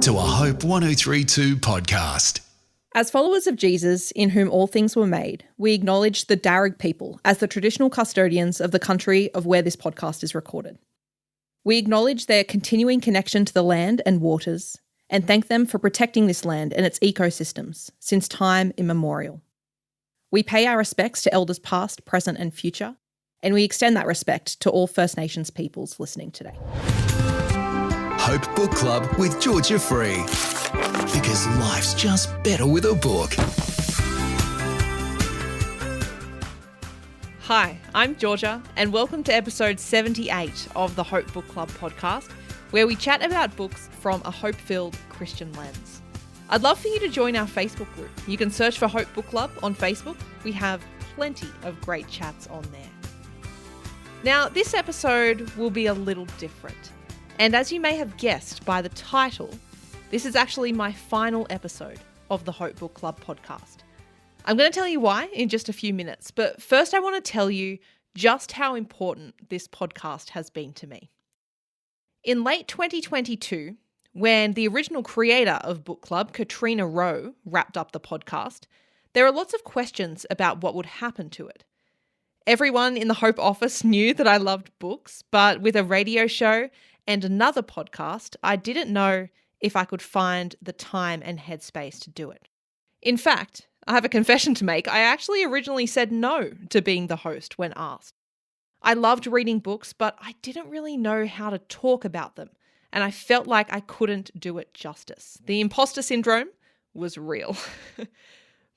to a Hope 1032 podcast. As followers of Jesus, in whom all things were made, we acknowledge the Darug people as the traditional custodians of the country of where this podcast is recorded. We acknowledge their continuing connection to the land and waters, and thank them for protecting this land and its ecosystems since time immemorial. We pay our respects to elders past, present and future, and we extend that respect to all First Nations peoples listening today. Hope Book Club with Georgia Free. Because life's just better with a book. Hi, I'm Georgia, and welcome to episode 78 of the Hope Book Club podcast, where we chat about books from a hope-filled Christian lens. I'd love for you to join our Facebook group. You can search for Hope Book Club on Facebook. We have plenty of great chats on there. Now, this episode will be a little different. And as you may have guessed by the title, this is actually my final episode of the Hope Book Club podcast. I'm going to tell you why in just a few minutes, but first I want to tell you just how important this podcast has been to me. In late 2022, when the original creator of Book Club, Katrina Rowe, wrapped up the podcast, there were lots of questions about what would happen to it. Everyone in the Hope office knew that I loved books, but with a radio show and another podcast, I didn't know if I could find the time and headspace to do it. In fact, I have a confession to make. I actually originally said no to being the host when asked. I loved reading books, but I didn't really know how to talk about them, and I felt like I couldn't do it justice. The imposter syndrome was real.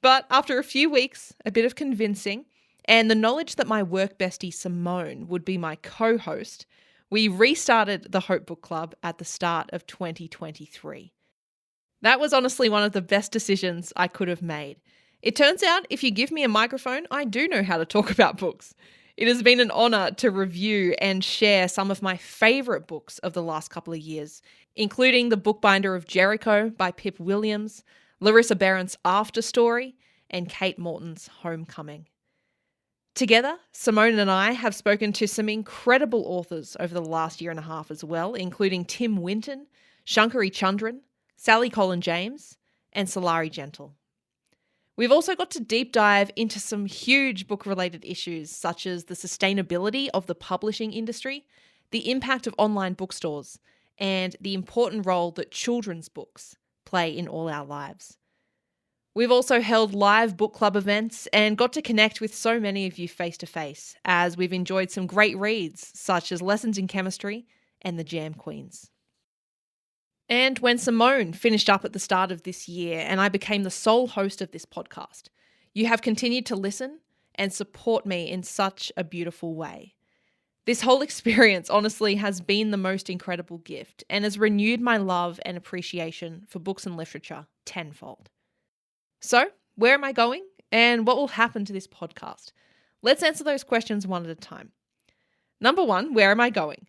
But after a few weeks, a bit of convincing, and the knowledge that my work bestie Simone would be my co-host, we restarted the Hope Book Club at the start of 2023. That was honestly one of the best decisions I could have made. It turns out if you give me a microphone, I do know how to talk about books. It has been an honour to review and share some of my favourite books of the last couple of years, including The Bookbinder of Jericho by Pip Williams, Larissa Behren's After Story, and Kate Morton's Homecoming. Together, Simone and I have spoken to some incredible authors over the last year and a half as well, including Tim Winton, Shankari Chandran, Sally Collin-James, and Solari Gentle. We've also got to deep dive into some huge book-related issues such as the sustainability of the publishing industry, the impact of online bookstores, and the important role that children's books play in all our lives. We've also held live book club events and got to connect with so many of you face-to-face as we've enjoyed some great reads such as Lessons in Chemistry and The Jam Queens. And when Simone finished up at the start of this year and I became the sole host of this podcast, you have continued to listen and support me in such a beautiful way. This whole experience honestly has been the most incredible gift and has renewed my love and appreciation for books and literature tenfold. So, where am I going and what will happen to this podcast? Let's answer those questions one at a time. Number one, where am I going?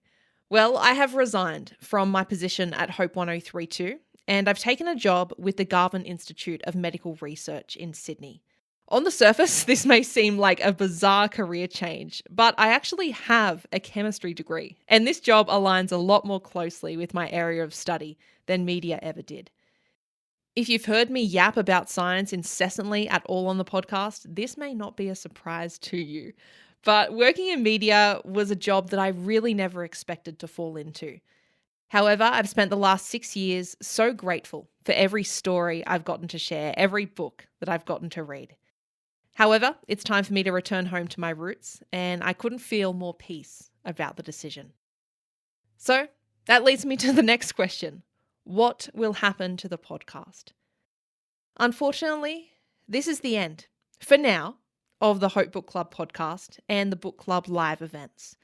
Well, I have resigned from my position at Hope 1032 and I've taken a job with the Garvan Institute of Medical Research in Sydney. On the surface, this may seem like a bizarre career change, but I actually have a chemistry degree and this job aligns a lot more closely with my area of study than media ever did. If you've heard me yap about science incessantly at all on the podcast, this may not be a surprise to you. But working in media was a job that I really never expected to fall into. However, I've spent the last 6 years so grateful for every story I've gotten to share, every book that I've gotten to read. However, it's time for me to return home to my roots, and I couldn't feel more peace about the decision. So that leads me to the next question. What will happen to the podcast? Unfortunately, this is the end, for now, of the Hope Book Club podcast and the Book Club live events.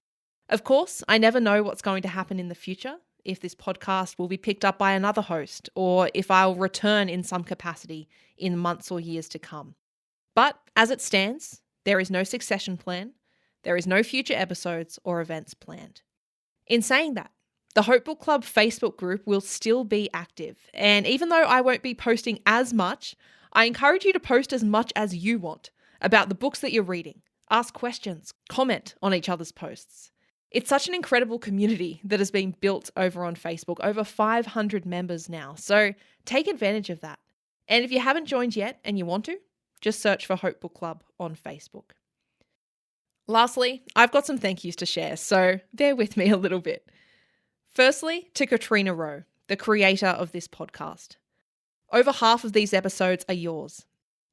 Of course, I never know what's going to happen in the future, if this podcast will be picked up by another host, or if I'll return in some capacity in months or years to come. But as it stands, there is no succession plan, there is no future episodes or events planned. In saying that, the Hope Book Club Facebook group will still be active, and even though I won't be posting as much, I encourage you to post as much as you want about the books that you're reading. Ask questions, comment on each other's posts. It's such an incredible community that has been built over on Facebook, over 500 members now. So take advantage of that. And if you haven't joined yet and you want to, just search for Hope Book Club on Facebook. Lastly, I've got some thank yous to share, so bear with me a little bit. Firstly, to Katrina Rowe, the creator of this podcast. Over half of these episodes are yours,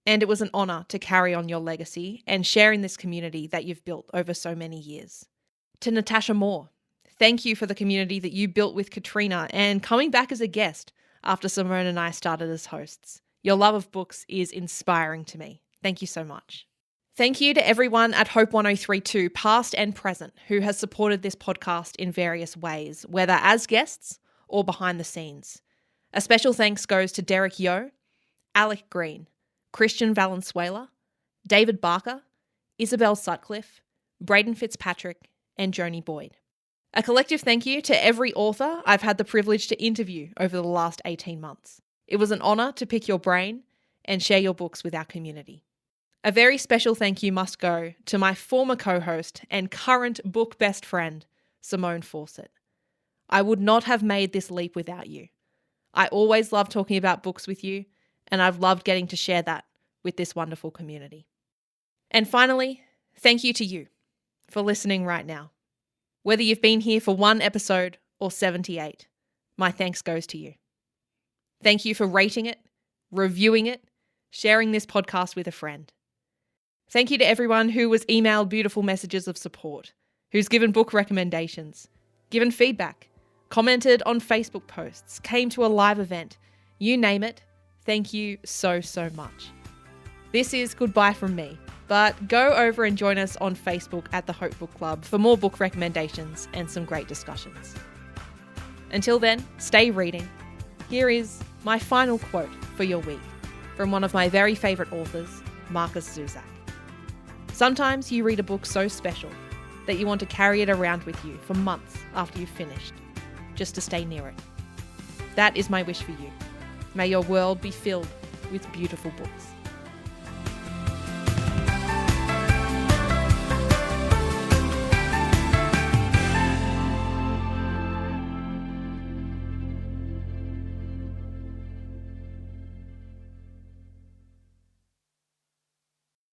and it was an honour to carry on your legacy and share in this community that you've built over so many years. To Natasha Moore, thank you for the community that you built with Katrina and coming back as a guest after Simone and I started as hosts. Your love of books is inspiring to me. Thank you so much. Thank you to everyone at Hope 1032, past and present, who has supported this podcast in various ways, whether as guests or behind the scenes. A special thanks goes to Derek Yeo, Alec Green, Christian Valenzuela, David Barker, Isabel Sutcliffe, Braden Fitzpatrick, and Joni Boyd. A collective thank you to every author I've had the privilege to interview over the last 18 months. It was an honour to pick your brain and share your books with our community. A very special thank you must go to my former co-host and current book best friend, Simone Fawcett. I would not have made this leap without you. I always love talking about books with you, and I've loved getting to share that with this wonderful community. And finally, thank you to you for listening right now. Whether you've been here for one episode or 78, my thanks goes to you. Thank you for rating it, reviewing it, sharing this podcast with a friend. Thank you to everyone who has emailed beautiful messages of support, who's given book recommendations, given feedback, commented on Facebook posts, came to a live event. You name it. Thank you so, so much. This is goodbye from me, but go over and join us on Facebook at the Hope Book Club for more book recommendations and some great discussions. Until then, stay reading. Here is my final quote for your week from one of my very favourite authors, Markus Zusak. Sometimes you read a book so special that you want to carry it around with you for months after you've finished, just to stay near it. That is my wish for you. May your world be filled with beautiful books.